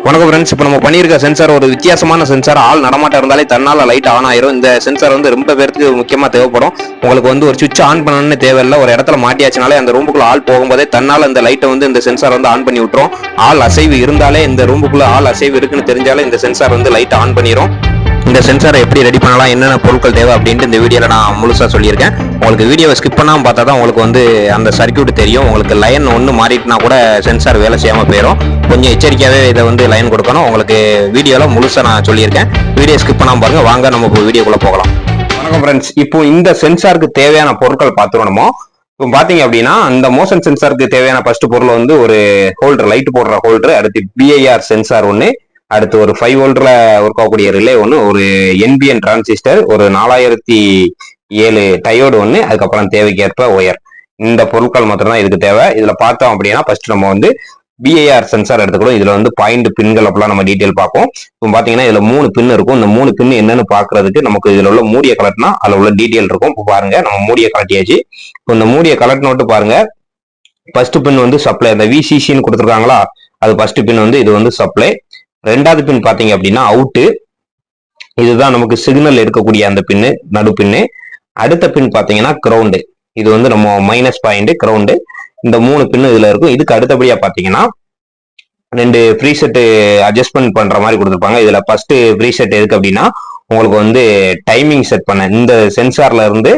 வணக்கம் ஃப்ரெண்ட்ஸ். இப்போ நம்ம பண்ணியிருக்க சென்சார் ஒரு வித்தியாசமான சென்சார். ஆள் நடமாட்டம் இருந்தாலே தன்னால் லைட் ஆன் ஆயிரும். இந்த சென்சார் ரொம்ப பேருக்கு முக்கியமாக தேவைப்படும். உங்களுக்கு ஒரு சுவிட்ச் ஆன் பண்ணணும்னு தேவையில்லை. ஒரு இடத்துல மாட்டியாச்சுனாலே அந்த ரூமுக்குள்ள ஆள் போகும்போதே தன்னால் அந்த லைட்டை இந்த சென்சார் ஆன் பண்ணி விட்டுரும். ஆள் அசைவு இருந்தாலே, இந்த ரூமுக்குள்ள ஆள் அசைவு இருக்குன்னு தெரிஞ்சாலே இந்த சென்சார் லைட் ஆன் பண்ணிடும். இந்த சென்சாரை எப்படி ரெடி பண்ணலாம், என்னென்ன பொருட்கள் தேவை அப்படின்ட்டு இந்த வீடியோவில் நான் முழுசாக சொல்லியிருக்கேன். உங்களுக்கு வீடியோவை ஸ்கிப் பண்ணாமல் பார்த்தா தான் உங்களுக்கு அந்த சர்க்யூட் தெரியும். உங்களுக்கு லைன் ஒன்று மாறிட்டுனா கூட சென்சார் வேலை செய்யாமல் போயிடும். கொஞ்சம் எச்சரிக்கையாகவே இதை லைன் கொடுக்கணும். உங்களுக்கு வீடியோவில் முழுசாக நான் சொல்லியிருக்கேன். வீடியோ ஸ்கிப் பண்ணாமல் பாருங்கள். வாங்க நம்ம இப்போ வீடியோக்குள்ளே போகலாம். வணக்கம் ஃப்ரெண்ட்ஸ். இப்போ இந்த சென்சாருக்கு தேவையான பொருட்கள் பார்த்துடணுமோ. இப்போ பார்த்தீங்க அப்படின்னா, அந்த மோஷன் சென்சாருக்கு தேவையான ஃபர்ஸ்ட் பொருள் ஒரு ஹோல்டர், லைட் போடுற ஹோல்டர். அடுத்து பிஐஆர் சென்சார் ஒன்று, அடுத்து ஒரு 5 வோல்ட்ல ஒர்க் ஆகக்கூடிய ரிலே ஒன்று, ஒரு என்பிஎன் டிரான்சிஸ்டர், ஒரு 4007 டயோடு ஒன்று, அதுக்கப்புறம் தேவைக்கேற்ப ஒயர். இந்த பொருட்கள் மாத்திரம் இதுக்கு தேவை. இதுல பார்த்தோம் அப்படின்னா ஃபர்ஸ்ட் நம்ம பிஐஆர் சென்சார் எடுத்துக்கணும். இதுல பாயிண்ட் பின்கள் அப்படிலாம் நம்ம டீட்டெயில் பார்ப்போம். இப்போ பாத்தீங்கன்னா இதுல 3 பின் இருக்கும். இந்த 3 பின் என்னன்னு பாக்குறதுக்கு நமக்கு இதுல உள்ள மூடிய கலட்டினா அதுல உள்ள டீட்டெயில் இருக்கும். இப்போ பாருங்க, நம்ம மூடிய கலட்டியாச்சு. இப்போ இந்த மூடிய கலட்டினோட்டு பாருங்க, ஃபர்ஸ்ட் பின் சப்ளை, அந்த விசிசின்னு கொடுத்துருக்காங்களா, அது ஃபர்ஸ்ட் பின் இது சப்ளை. ரெண்டாவது பின் பாத்தீங்க அப்படின்னா அவுட்டு. இதுதான் நமக்கு சிக்னல் எடுக்கக்கூடிய அந்த பின்னு, நடு பின்னு. அடுத்த பின் பாத்தீங்கன்னா கிரவுண்டு. இது நம்ம மைனஸ் பாயிண்ட், கிரவுண்டு. இந்த 3 பின்னு இதுல இருக்கும். இதுக்கு அடுத்தபடியா பாத்தீங்கன்னா 2 ப்ரீசெட் அட்ஜஸ்ட்மெண்ட் பண்ற மாதிரி கொடுத்துருப்பாங்க. இதுல ஃபர்ஸ்ட் ப்ரீசெட் எதுக்கு அப்படின்னா, உங்களுக்கு டைமிங் செட் பண்ண. இந்த சென்சார்ல இருந்து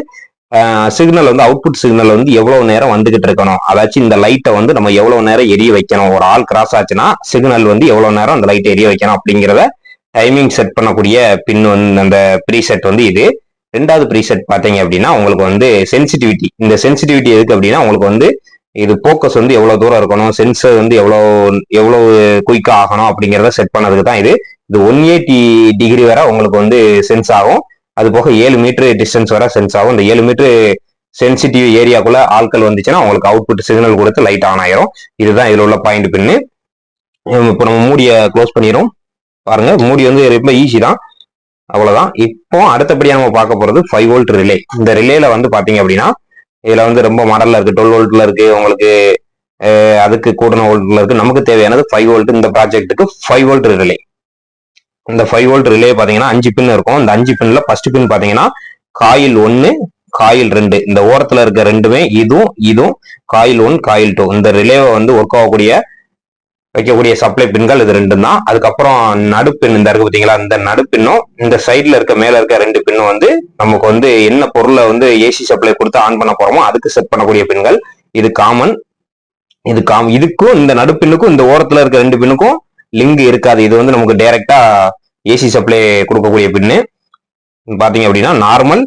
சிக்னல் அவுட்புட் சிக்னல் எவ்வளவு நேரம் வந்துகிட்டு இருக்கணும், அதாச்சும் இந்த லைட்டை நம்ம எவ்வளவு நேரம் எரிய வைக்கணும். ஒரு ஆள் கிராஸ் ஆச்சுன்னா சிக்னல் எவ்வளவு நேரம் அந்த லைட்டை எரிய வைக்கணும் அப்படிங்கிறத டைமிங் செட் பண்ணக்கூடிய பின் அந்த ப்ரீசெட் இது. ரெண்டாவது ப்ரீசெட் பாத்தீங்க அப்படின்னா உங்களுக்கு சென்சிட்டிவிட்டி. இந்த சென்சிட்டிவிட்டி எதுக்கு அப்படின்னா, உங்களுக்கு இது போக்கஸ் எவ்வளவு தூரம் இருக்கணும், சென்சர் எவ்வளவு குயிக்கா ஆகணும் அப்படிங்கிறத செட் பண்ணதுக்கு தான் இது. 180 டிகிரி வரை உங்களுக்கு சென்ஸ் ஆகும். அது போக 7 மீட்டர் டிஸ்டன்ஸ் வர சென்ஸ் ஆகும். இந்த 7 மீட்டர் சென்சிட்டிவ் ஏரியாக்குள்ள ஆட்கள் வந்துச்சுன்னா உங்களுக்கு அவுட்புட் சிக்னல் கொடுத்து லைட் ஆன் ஆயிரும். இதுதான் இதுல உள்ள பாயிண்ட் பின்னு. இப்போ நம்ம மூடிய க்ளோஸ் பண்ணிடும். பாருங்க, மூடி ரொம்ப ஈஸி தான், அவ்வளவுதான். இப்போ அடுத்தபடியா நம்ம பார்க்க போறது 5 வோல்ட் ரிலே. இந்த ரிலேல பாத்தீங்க அப்படின்னா, இதுல ரொம்ப மாடல்ல இருக்கு, 12 வோல்ட்ல இருக்கு, உங்களுக்கு அதுக்கு கூடன வோல்ட்ல இருக்கு. நமக்கு தேவையானது 5 வோல்ட். இந்த ப்ராஜெக்ட்டுக்கு 5 வோல்ட் ரிலே. இந்த 5 வோல்ட் ரிலே பாத்தீங்கன்னா 5 பின் இருக்கும். இந்த 5 பின்ல ஃபர்ஸ்ட் பின் பாத்தீங்கன்னா காயில் 1, காயில் 2. இந்த ஓரத்துல இருக்க ரெண்டுமே இதுவும் காயில் 1, காயில் 2. இந்த ரிலேவை ஒர்க் ஆகக்கூடிய வைக்கக்கூடிய சப்ளை பின்கள் இது ரெண்டும் தான். அதுக்கப்புறம் நடுப்பின் இந்த இருக்கு பாத்தீங்களா, இந்த நடுப்பின்னும் இந்த சைட்ல இருக்க மேல இருக்க 2 பின்னும் நமக்கு என்ன பொருளை ஏசி சப்ளை கொடுத்து ஆன் பண்ண போறோமோ அதுக்கு செட் பண்ணக்கூடிய பின்கள். இது காமன். இதுக்கும் இந்த நடுப்பின்னுக்கும் இந்த ஓரத்துல இருக்க 2 பின்னுக்கும் லிங்க் இருக்காது. இது நமக்கு டைரக்டா ஏசி சப்ளை கொடுக்கக்கூடிய பின்னு. பாத்தீங்க அப்படின்னா நார்மல்,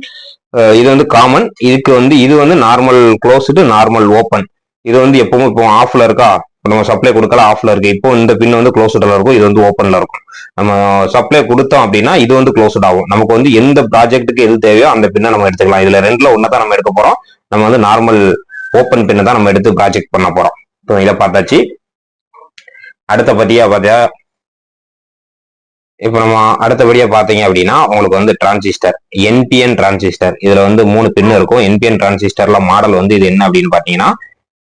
இது காமன். இதுக்கு இது நார்மல் க்ளோஸ்டு, நார்மல் ஓப்பன். இது எப்பவும் இப்போ ஆஃப்ல இருக்கா, நம்ம சப்ளை கொடுக்கல, ஆஃப்ல இருக்கு. இப்போ இந்த பின் க்ளோஸ்டுல இருக்கும், இது ஓப்பன்ல இருக்கும். நம்ம சப்ளை கொடுத்தோம் அப்படின்னா இது க்ளோஸ்ட் ஆகும். நமக்கு எந்த ப்ராஜெக்ட்டுக்கு எது தேவையோ அந்த பின்னை நம்ம எடுத்துக்கலாம். இதுல ரெண்டுல ஒன்னதான் நம்ம எடுக்க போறோம். நம்ம நார்மல் ஓப்பன் பின்னை தான் நம்ம எடுத்து ப்ராஜெக்ட் பண்ண போறோம். இப்போ இதை பார்த்தாச்சு. அடுத்தபடியா இப்போ நம்ம அடுத்தபடியா பாத்தீங்க அப்படின்னா உங்களுக்கு டிரான்சிஸ்டர், என்பிஎன் டிரான்சிஸ்டர். இதுல 3 பின் இருக்கும். என்பிஎன் டிரான்சிஸ்டர்ல மாடல் இது என்ன அப்படின்னு பாத்தீங்கன்னா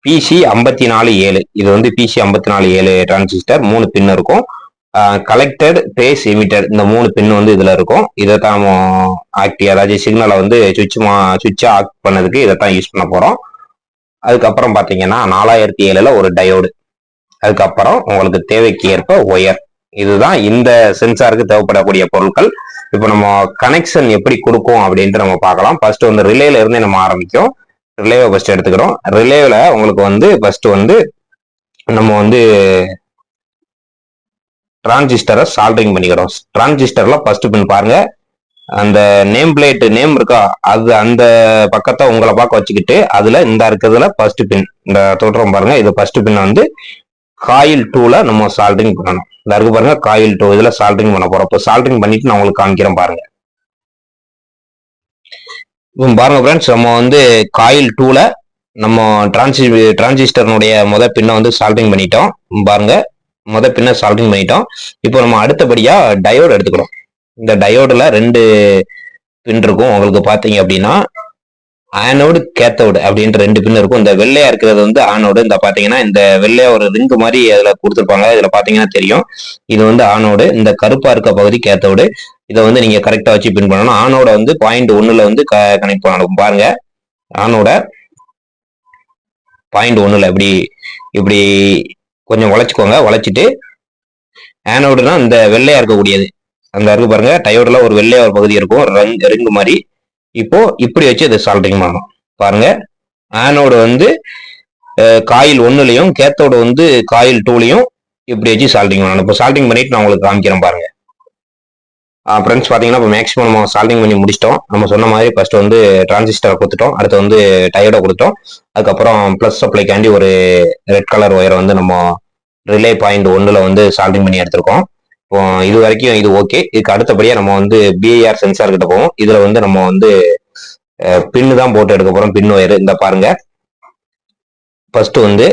PC547. இது PC547 டிரான்சிஸ்டர். 3 பின் இருக்கும். கலெக்டட், பேஸ், எமிட்டர், இந்த 3 பின் இதுல இருக்கும். இதைத்தான் நம்ம ஆக்டிவ், அதாவது சிக்னலை சுவிட்சா ஆக்ட் பண்ணதுக்கு இதைத்தான் யூஸ் பண்ண போறோம். அதுக்கப்புறம் பாத்தீங்கன்னா 4007ல ஒரு டயோடு. அதுக்கப்புறம் உங்களுக்கு தேவைக்கு ஏற்ப ஒயர். இதுதான் இந்த சென்சாருக்கு தேவைப்படக்கூடிய பொருட்கள். இப்போ நம்ம கனெக்ஷன் எப்படி கொடுக்கும் அப்படின்ட்டு நம்ம பார்க்கலாம். ஃபர்ஸ்ட் ரிலேல இருந்து நம்ம ஆரம்பிக்கும். ரிலேவை ஃபர்ஸ்ட் எடுத்துக்கிறோம். ரிலேல உங்களுக்கு ஃபர்ஸ்ட் நம்ம டிரான்சிஸ்டரை சால்டரிங் பண்ணிக்கிறோம். டிரான்சிஸ்டர்ல ஃபர்ஸ்ட் பின் பாருங்க, அந்த நேம் பிளேட் நேம் இருக்கா, அது அந்த பக்கத்தை உங்களை பார்க்க வச்சுக்கிட்டு அதுல இந்த இருக்கிறதுல ஃபர்ஸ்ட் பின், இந்த தோற்றம் பாருங்க, இது ஃபர்ஸ்ட் பின் காயில் 2ல நம்ம சால்டரிங் பண்ணணும். இந்த இருக்கு பாருங்க, காயில் 2, இதுல சால்டரிங் பண்ண போறோம். இப்போ சால்டரிங் பண்ணிட்டு நான் உங்களுக்கு காமிக்கிறேன் பாருங்க. பாருங்க ஃப்ரெண்ட்ஸ், நம்ம காயில் 2ல நம்ம டிரான்சிஸ்டர்னுடைய பின்னை சால்டரிங் பண்ணிட்டோம். பாருங்க, பின்ன சால்டரிங் பண்ணிட்டோம். இப்போ நம்ம அடுத்தபடியா டயோடு எடுத்துக்கிறோம். இந்த டயோடுல 2 பின் இருக்கும். உங்களுக்கு பாத்தீங்க அப்படின்னா ஆனோடு கேத்தோடு அப்படின்ற 2 பின் இருக்கும். இந்த வெள்ளையா இருக்கிறது வந்து ஆனோடு. இந்த பாத்தீங்கன்னா இந்த வெள்ளையா ஒரு ரிங்கு மாதிரி அதுல கொடுத்துருப்பாங்க. இதுல பாத்தீங்கன்னா தெரியும். இது வந்து ஆனோடு. இந்த கருப்பா இருக்க பகுதி கேத்தோடு. இதை வந்து நீங்க கரெக்டா வச்சு பின் பண்ணணும். ஆனோட வந்து .1ல வந்து கனெக்ட் பண்ணணும். பாருங்க, ஆனோட .1ல இப்படி இப்படி கொஞ்சம் உழைச்சிக்கோங்க. உழைச்சிட்டு ஆனோடுனா இந்த வெள்ளையா இருக்கக்கூடியது அந்த இருக்கு பாருங்க, டயோடுல ஒரு வெள்ளையா ஒரு பகுதி இருக்கும், ரிங்கு மாதிரி. இப்போ இப்படி வச்சு இதை சால்டரிங் பண்ணணும். பாருங்க, ஆனோடு வந்து காயில் 1லயும் கேத்தோடு வந்து காயில் 2லயும் இப்படி வச்சு சால்டரிங் பண்ணணும். இப்போ சால்டரிங் பண்ணிட்டு நான் உங்களுக்கு காமிக்கிறேன் பாருங்க. ஃப்ரெண்ட்ஸ் பார்த்தீங்கன்னா இப்போ மேக்ஸிமம் நம்ம சால்டிங் பண்ணி முடிச்சிட்டோம். நம்ம சொன்ன மாதிரி ஃபர்ஸ்ட் வந்து டிரான்சிஸ்டர் கொடுத்துட்டோம், அடுத்து வந்து டயோட கொடுத்தோம், அதுக்கப்புறம் ப்ளஸ் சப்ளைக்காண்டி ஒரு ரெட் கலர் ஒயரை வந்து நம்ம ரிலே .1ல வந்து சால்டிங் பண்ணி எடுத்திருக்கோம். இப்போ இது வரைக்கும் இது ஓகே. இதுக்கு அடுத்தபடியாக நம்ம வந்து பிஐஆர் சென்சார் கிட்ட போவோம். இதில் வந்து நம்ம வந்து பின்னு தான் போட்டு எடுக்க போகிறோம். பின் ஒயர் இந்த பாருங்க. ஃபர்ஸ்ட் வந்து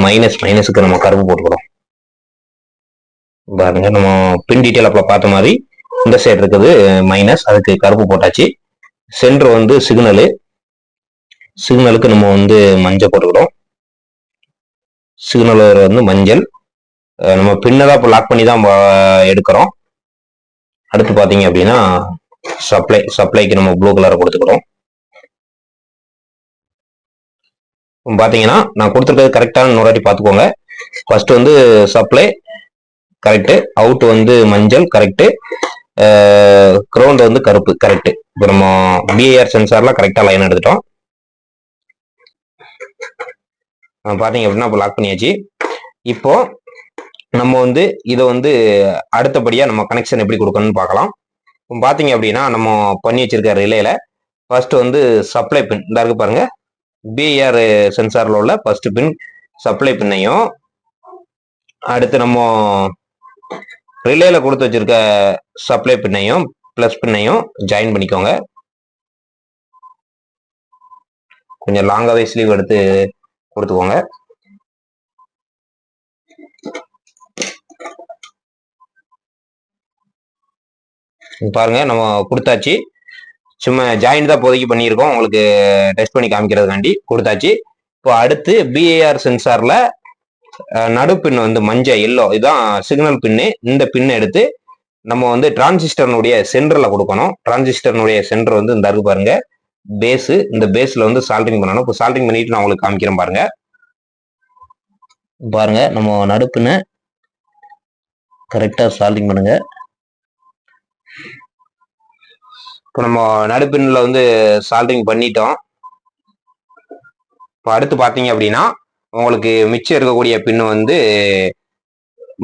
மைனஸுக்கு நம்ம கருப்பு போட்டுக்கிறோம். பாருங்க, நம்ம பின் டீட்டெயில் அப்போ பார்த்த மாதிரி இந்த சைடு இருக்குது மைனஸ், அதுக்கு கருப்பு போட்டாச்சு. சென்டர் வந்து சிக்னலுக்கு நம்ம வந்து மஞ்சள் போட்டுக்கிறோம். சிக்னல் வந்து மஞ்சள். நம்ம பின்னதான் இப்போ லாக் பண்ணி தான் எடுக்கிறோம். அடுத்து பார்த்தீங்க அப்படின்னா சப்ளைக்கு நம்ம ப்ளூ கலரை கொடுத்துக்கிறோம். பார்த்தீங்கன்னா நான் கொடுத்துருக்கிறது கரெக்டான நோராட்டி பார்த்துக்கோங்க. ஃபர்ஸ்ட் வந்து சப்ளை கரெக்டு, அவுட் வந்து மஞ்சள் கரெக்டு, கிரவுண்ட் வந்து கருப்பு கரெக்டு. இப்போ நம்ம பிஐஆர் சென்சார்லாம் கரெக்டாக லைன் எடுத்துட்டோம். பார்த்தீங்க அப்படின்னா இப்போ லாக் பண்ணியாச்சு. இப்போ நம்ம வந்து இதை வந்து அடுத்தபடியாக நம்ம கனெக்ஷன் எப்படி கொடுக்கணும்னு பார்க்கலாம். இப்போ பார்த்தீங்க அப்படின்னா நம்ம பண்ணி வச்சிருக்க ரிலேல ஃபர்ஸ்ட் வந்து சப்ளை பின் இந்த இருக்கு பாருங்க. பிஐஆர் சென்சாரில் உள்ள ஃபர்ஸ்ட் பின் சப்ளை பின்னையும், அடுத்து நம்ம ரிலேல கொடுத்து வச்சிருக்க சப்ளை பின்னையும் பிளஸ் பின்னையும் ஜாயின் பண்ணிக்கோங்க. கொஞ்சம் லாங்காவே ஸ்லீவ் எடுத்து கொடுத்துக்கோங்க. பாருங்க, நம்ம கொடுத்தாச்சு. சும்மா ஜாயின் தான் இப்போதைக்கு பண்ணியிருக்கோம், உங்களுக்கு டெஸ்ட் பண்ணி காமிக்கிறதுக்காண்டி கொடுத்தாச்சு. இப்போ அடுத்து பிஐஆர் சென்சார்ல நடுப்பின் வந்து மஞ்சள் எல்லோ, இதுதான் சிக்னல் பின்னு. இந்த பின்னை எடுத்து நம்ம வந்து டிரான்சிஸ்டர்னுடைய சென்டர்ல கொடுக்கணும். டிரான்சிஸ்டர்னுடைய சென்டர் வந்து இந்த இருக்கு பாருங்க, பேஸு. இந்த பேஸ்ல வந்து சால்டரிங் பண்ணணும். இப்போ சால்டரிங் பண்ணிட்டு நான் உங்களுக்கு காமிக்கிறேன் பாருங்க. பாருங்க, நம்ம நடுப்பினை கரெக்டா சால்டரிங் பண்ணுங்க. இப்போ நம்ம நடுப்பின்ல வந்து சால்டரிங் பண்ணிட்டோம். இப்போ அடுத்து பார்த்தீங்க அப்படின்னா உங்களுக்கு மிச்சம் இருக்கக்கூடிய பின் வந்து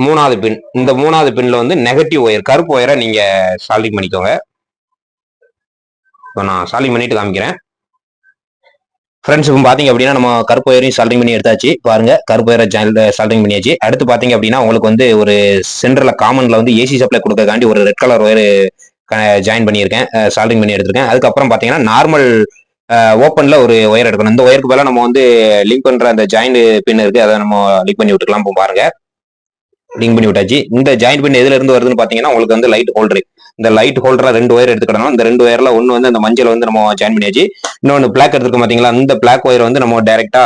3வது பின். இந்த 3வது பின்ல வந்து நெகட்டிவ் ஒயர், கருப்பு ஒயரை நீங்க சால்டரிங் பண்ணிக்கோங்க. இப்போ நான் சால்டரிங் பண்ணிட்டு காமிக்கிறேன். ஃப்ரெண்ட்ஸ், இப்போ பார்த்தீங்க அப்படின்னா நம்ம கருப்பு ஒயரையும் சால்டரிங் பண்ணி எடுத்தாச்சு. பாருங்க, கருப்பு ஒயரை சால்டரிங் பண்ணியாச்சு. அடுத்து பார்த்தீங்க அப்படின்னா உங்களுக்கு வந்து ஒரு சென்டர்ல காமன்ல வந்து ஏசி சப்ளை கொடுக்கறதுக்காண்டி ஒரு ரெட் கலர் ஒயர் ஜாயின் பண்ணியிருக்கேன், சால்டரிங் பண்ணி எடுத்திருக்கேன். அதுக்கப்புறம் பார்த்தீங்கன்னா நார்மல் ஓப்பன்ல ஒரு ஒயர் எடுக்கணும். இந்த ஒயருக்கு பதிலாக நம்ம வந்து லிங்க் பண்ற அந்த ஜாயிண்ட் பின் இருக்கு, அதை நம்ம லிங்க் பண்ணி விட்டுக்கலாம். இப்போ பாருங்க, லிங்க் பண்ணி விட்டாச்சு. இந்த ஜாயிண்ட் பின் எதுல இருந்து வருதுன்னு பாத்தீங்கன்னா உங்களுக்கு வந்து லைட் ஹோல்டர். இந்த லைட் ஹோல்டரா 2 ஒயர் எடுத்துக்கிடணும். இந்த 2 ஒயர்ல ஒன்னு வந்து அந்த மஞ்சள் வந்து நம்ம ஜாயின் பண்ணியாச்சு. இன்னொன்னு பிளாக் எடுத்துருக்கோம் பாத்தீங்களா, இந்த பிளாக் ஒயர் வந்து நம்ம டைரக்டா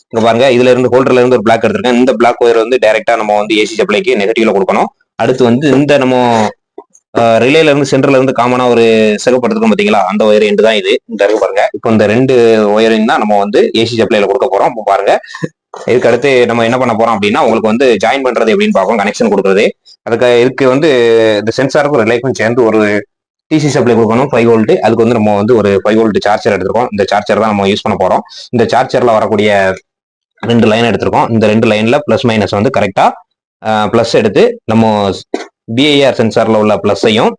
இங்க பாருங்க, இதுல இருந்து ஹோல்டர்ல இருந்து ஒரு பிளாக் எடுத்திருக்கேன். இந்த பிளாக் ஒயர் வந்து டைரக்டா நம்ம வந்து ஏசி சப்ளைக்கு நெகட்டிவ்ல கொடுக்கணும். அடுத்து வந்து இந்த நம்ம ரிலேல இருந்து சென்டர்ல இருந்து காமனா ஒரு சிறப்பு எடுத்துக்கோம் பாத்தீங்களா, அந்த ஒயர் எண்டு தான் இது. இந்த இருக்கு பாருங்க. இப்போ இந்த 2 ஒயரிங் தான் நம்ம வந்து ஏசி சப்ளைல கொடுக்க போறோம். இப்போ பாருங்க, இதுக்கு அடுத்து நம்ம என்ன பண்ண போறோம் அப்படின்னா உங்களுக்கு வந்து ஜாயின் பண்றது எப்படின்னு பார்ப்போம், கனெக்ஷன் கொடுக்குறது. இதுக்கு வந்து இந்த சென்சாருக்கும் ரிலேக்கும் சேர்ந்து ஒரு டிசி சப்ளை கொடுக்கணும் 5 வோல்ட். அதுக்கு வந்து நம்ம வந்து ஒரு 5 வோல்ட் சார்ஜர் எடுத்திருக்கோம். இந்த சார்ஜர் தான் நம்ம யூஸ் பண்ண போறோம். இந்த சார்ஜர்ல வரக்கூடிய 2 லைன் எடுத்திருக்கோம். இந்த 2 லைன்ல பிளஸ் மைனஸ் வந்து கரெக்டா பிளஸ் எடுத்து நம்ம பிஐஆர் சென்சார்ல உள்ள பிளஸையும்,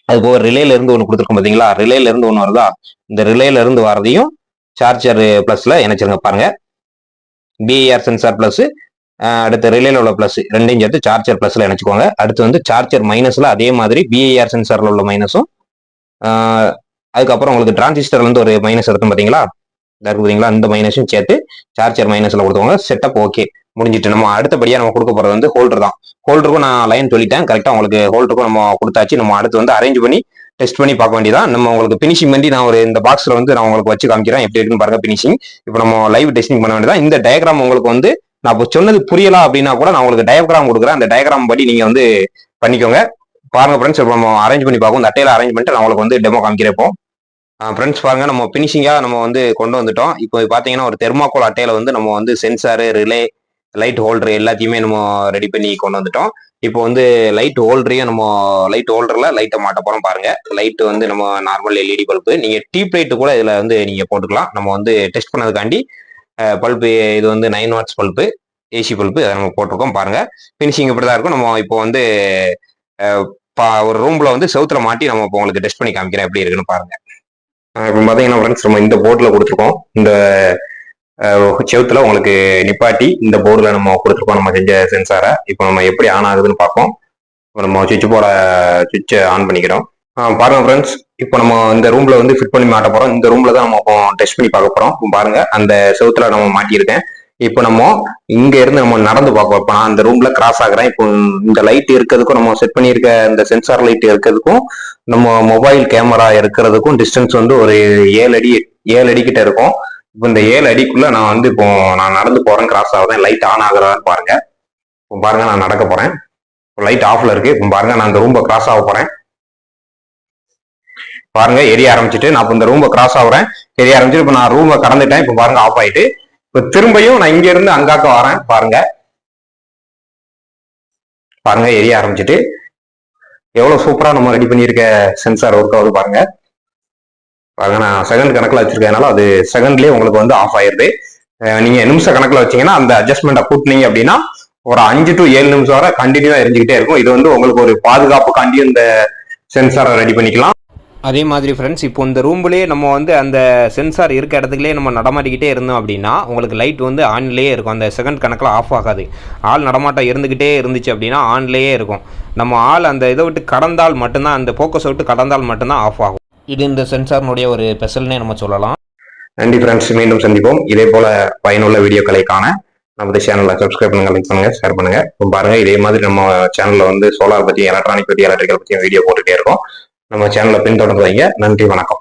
அது போக ரிலேல இருந்து ஒன்று கொடுத்துருக்கோம் பாத்தீங்களா, ரிலேல இருந்து ஒன்று வருதா, இந்த ரிலேல இருந்து வரதையும் சார்ஜர் பிளஸ்ல இணைச்சிருங்க. பாருங்க, பிஐஆர் சென்சார் பிளஸ், அடுத்து ரிலேல உள்ள பிளஸ் ரெண்டையும் சேர்த்து சார்ஜர் பிளஸ்ல இணைச்சுக்கோங்க. அடுத்து வந்து சார்ஜர் மைனஸ்ல அதே மாதிரி பிஐஆர் சென்சார்ல உள்ள மைனஸும், அதுக்கப்புறம் உங்களுக்கு டிரான்சிஸ்டர்ல இருந்து ஒரு மைனஸ் எடுத்தோம் பாத்தீங்களா, பார்த்தீங்களா, இந்த மைனஸும் சேர்த்து சார்ஜர் மைனஸ்ல கொடுத்துக்கோங்க. செட்டப் ஓகே, முடிஞ்சிட்டு. நம்ம அடுத்தபடியா நம்ம கொடுக்க போறது வந்து ஹோல்டர் தான். ஹோல்டருக்கும் நான் லைன் சொல்லிட்டேன் கரெக்டா, உங்களுக்கு ஹோல்டருக்கும் நம்ம கொடுத்தாச்சு. நம்ம அடுத்து வந்து அரேஞ்ச் பண்ணி டெஸ்ட் பண்ணி பார்க்க வேண்டியதான். நம்ம உங்களுக்கு பினிஷிங் பண்ணி நான் ஒரு இந்த பாக்ஸ்ல வந்து நான் உங்களுக்கு வச்சு காமிக்கிறேன் எப்படி இருக்குன்னு பாருங்க பினிஷிங். இப்போ நம்ம லைவ் டெஸ்டிங் பண்ண வேண்டியதான். இந்த டயக்ராம் உங்களுக்கு வந்து நான் இப்போ சொன்னது புரியலாம் அப்படின்னா கூட நான் உங்களுக்கு டயக்ராம் கொடுக்குறேன். அந்த டயக்ராம் படி நீங்க வந்து பண்ணிக்கோங்க. பாருங்க ஃப்ரெண்ட்ஸ், இப்போ நம்ம அரேஞ்ச் பண்ணி பார்ப்போம். இந்த அட்டையில அரேஞ்ச் பண்ணிட்டு நான் உங்களுக்கு வந்து டெமோ காமிக்கிறப்போ ஃப்ரெண்ட்ஸ் பாருங்க, நம்ம பினிஷிங்கா நம்ம வந்து கொண்டு வந்துட்டோம். இப்போ பாத்தீங்கன்னா ஒரு தெர்மாக்கோல் அட்டையில வந்து நம்ம வந்து சென்சாரு, ரிலே, லைட் ஹோல்டர் எல்லாத்தையுமே நம்ம ரெடி பண்ணி கொண்டு வந்துட்டோம். இப்போ வந்து லைட் ஹோல்டரையும் நம்ம லைட் ஹோல்டர்ல லைட்டை மாட்ட போறோம். பாருங்க, லைட் வந்து நம்ம நார்மல் எல்இடி பல்பு, நீங்க டியூப் லைட் கூட இதுல வந்து நீங்க போட்டுக்கலாம். நம்ம வந்து டெஸ்ட் பண்ணதுக்காண்டி பல்பு இது வந்து 9 வாட்ஸ் பல்பு, ஏசி பல்பு அதை நம்ம போட்டிருக்கோம். பாருங்க, பினிஷிங் இப்படிதான் இருக்கும். நம்ம இப்போ வந்து ஒரு ரூம்ல வந்து செவுத்துல மாட்டி நம்ம இப்போ உங்களுக்கு டெஸ்ட் பண்ணி காமிக்கிறேன் எப்படி இருக்குன்னு பாருங்க. இப்போ பாத்தீங்கன்னா ஃப்ரெண்ட்ஸ், நம்ம இந்த போர்டில் கொடுத்துருக்கோம். இந்த செவுத்துல உங்களுக்கு நிப்பாட்டி இந்த போர்டில் நம்ம கொடுத்துருக்கோம் நம்ம செஞ்ச சென்சாரை. இப்போ நம்ம எப்படி ஆன் ஆகுதுன்னு பார்ப்போம். இப்போ நம்ம சுவிட்சை ஆன் பண்ணிக்கிறோம். பாருங்க ஃப்ரெண்ட்ஸ், இப்போ நம்ம இந்த ரூம்ல வந்து ஃபிட் பண்ணி மாட்ட போறோம். இந்த ரூம்ல தான் நம்ம டெஸ்ட் பண்ணி பார்க்க போறோம். பாருங்க, அந்த செவுத்துல நம்ம மாட்டியிருக்கேன். இப்போ நம்ம இங்க இருந்து நம்ம நடந்து பார்ப்போம். இப்போ நான் அந்த ரூம்ல கிராஸ் ஆகுறேன். இப்போ இந்த லைட் இருக்கிறதுக்கும் நம்ம செட் பண்ணியிருக்க இந்த சென்சார் லைட் இருக்கிறதுக்கும் நம்ம மொபைல் கேமரா இருக்கிறதுக்கும் டிஸ்டன்ஸ் வந்து ஒரு 7 அடி கிட்ட இருக்கும். இப்போ இந்த 7 அடிக்குள்ள நான் வந்து இப்போ நான் நடந்து போறேன், கிராஸ் ஆகுறேன். லைட் ஆன் ஆகுறான்னு பாருங்க. இப்போ பாருங்க, நான் நடக்க போறேன். லைட் ஆஃப்ல இருக்கு. இப்போ பாருங்க, நான் இந்த ரூம்ப கிராஸ் ஆக போறேன். பாருங்க, எரிய ஆரம்பிச்சுட்டு நான் இந்த ரூம்ப கிராஸ் ஆகுறேன். எரிய ஆரம்பிச்சுட்டு இப்போ நான் ரூமை கடந்துட்டேன். இப்போ பாருங்க, ஆஃப் ஆயிட்டு இப்போ திரும்பியும் நான் இங்க இருந்து அங்காக்க வரேன். பாருங்க பாருங்க, எரிய ஆரம்பிச்சுட்டு எவ்வளவு சூப்பரா நம்ம ரெடி பண்ணியிருக்க சென்சார் ஒர்க் ஆகுது பாருங்க. பாருங்க, நான் செகண்ட் கணக்குல வச்சிருக்கனால அது செகண்ட்லயே உங்களுக்கு வந்து ஆஃப் ஆயிருது. நீங்க நிமிஷ கணக்குல வச்சீங்கன்னா அந்த அட்ஜஸ்ட்மெண்ட்டை கூட்டினீங்க அப்படின்னா ஒரு 5 to 7 நிமிஷம் வரை கண்டினியூவா எரிஞ்சுக்கிட்டே இருக்கும். இது வந்து உங்களுக்கு ஒரு பாதுகாப்புக்காண்டி இந்த சென்சாரை ரெடி பண்ணிக்கலாம். அதே மாதிரி ஃப்ரெண்ட்ஸ், இப்போ இந்த ரூம்லேயே நம்ம வந்து அந்த சென்சார் இருக்க இடத்துக்குள்ளே நம்ம நடமாட்டிக்கிட்டே இருந்தோம் அப்படின்னா உங்களுக்கு லைட் வந்து ஆன்லேயே இருக்கும். அந்த செகண்ட் கணக்கில் ஆஃப் ஆகாது. ஆள் நடமாட்டம் இருந்துக்கிட்டே இருந்துச்சு அப்படின்னா ஆன்லேயே இருக்கும். நம்ம ஆள் அந்த இதை விட்டு கடந்தால் மட்டும்தான், அந்த ஃபோக்கஸை விட்டு கடந்தால் மட்டும்தான் ஆஃப் ஆகும். இது இந்த சென்சார்னுடைய ஒரு ஸ்பெஷல்னே நம்ம சொல்லலாம். நன்றி ஃப்ரெண்ட்ஸ், மீண்டும் சந்திப்போம். இதே போல பயனுள்ள வீடியோக்களை காண நம்ம சேனலை சப்ஸ்கிரைப் பண்ணுங்க, லைக் பண்ணுங்க, ஷேர் பண்ணுங்க. இப்போ பாருங்க, இதே மாதிரி நம்ம சேனல்ல வந்து சோலார் பற்றி, எலக்ட்ரானிக் பற்றி, எலக்ட்ரிக்கல் பற்றியும் வீடியோ போட்டுட்டே இருக்கோம். நம்ம சேனலை பின்தொடர்ந்து வைங்க. நன்றி, வணக்கம்.